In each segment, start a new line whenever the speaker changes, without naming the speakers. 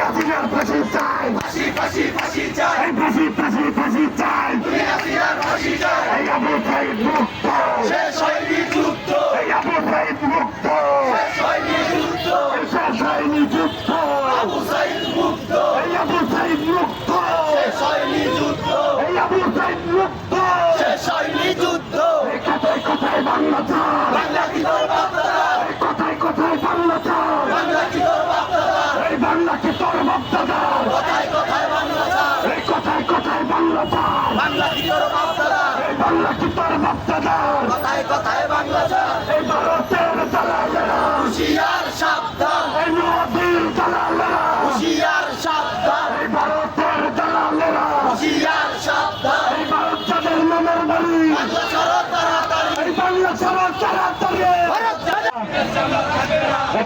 হাসিনার ফাঁসি চাই,
ফাঁসি ফাঁসি ফাঁসি চাই,
এই ফাঁসি ফাঁসি ফাঁসি চাই,
হাসিনার ফাঁসি চাই,
এই আবু সাইদ মুক্ত,
শেষ হয়নি যুদ্ধ,
এই আবু সাইদ মুক্ত,
শেষ হয়নি যুদ্ধ,
এই শেষ হয়নি যুদ্ধ,
আবু সাইদ মুক্ত,
এই আবু সাইদ মুক্ত,
শেষ হয়নি যুদ্ধ,
এই আবু সাইদ মুক্ত,
শেষ হয়নি যুদ্ধ।
এই কোথায় কোথায় বাংলা চাই,
বাংলা কি তোর বাপদাদা,
এই কোথায় কোথায় বাংলা চাই,
বাংলা কি তোর বাপদাদা,
এই বাংলা কি তোর বাপদাদার,
কোথায় কোথায় বাংলা চাই,
এই কোথায় কোথায় বাংলা চাই,
বাংলা কি তোর বাপদাদা,
এই বাংলা কি তোর বাপদাদার,
কোথায় কোথায় বাংলা চাই।
এই ভারতের দালালেরা,
হুঁশিয়ার সাবধান,
এই মোদির দালালেরা,
হুঁশিয়ার সাবধান,
এই ভারতের দালালেরা,
হুঁশিয়ার সাবধান,
এই ভারত যাদের নামের বাড়ি,
বাংলা ছাড়ো তাড়াতাড়ি,
এই বাংলা ছাড়া তাড়াতাড়ি,
ভারত যাবে।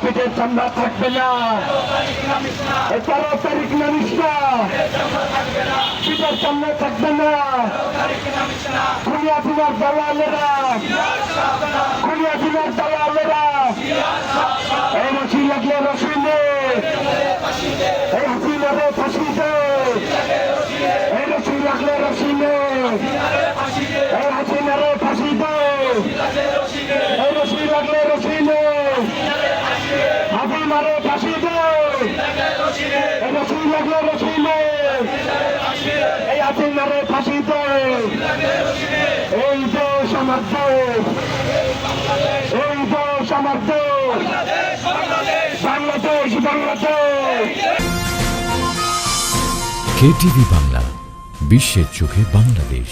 পিঠের চামড়া থাকবে না, এই 13 তারিখ নামিস না, পিঠের চামড়া থাকবে না, খুনিয়া ফিনার দালালেরা, খুনিয়া ফিনার দালালেরা, এই রশি লাগলে রশি নে, এই হাসিনারে ফাঁসি দে, এই রশি লাগলে রশি নে, এই হাসিনারে ফাঁসি দে, এই রশি লাগলে রশি নে, হাসিনারে ফাঁসি দে, এই রশি লাগলে রশি নে, এই হাসিনারে ফাঁসি দে, এই দেশ আমার দেশ, এই দেশ আমার দেশ, বাংলাদেশ বাংলাদেশ।
কেটিভি বাংলা, বিশ্বের চোখে বাংলাদেশ।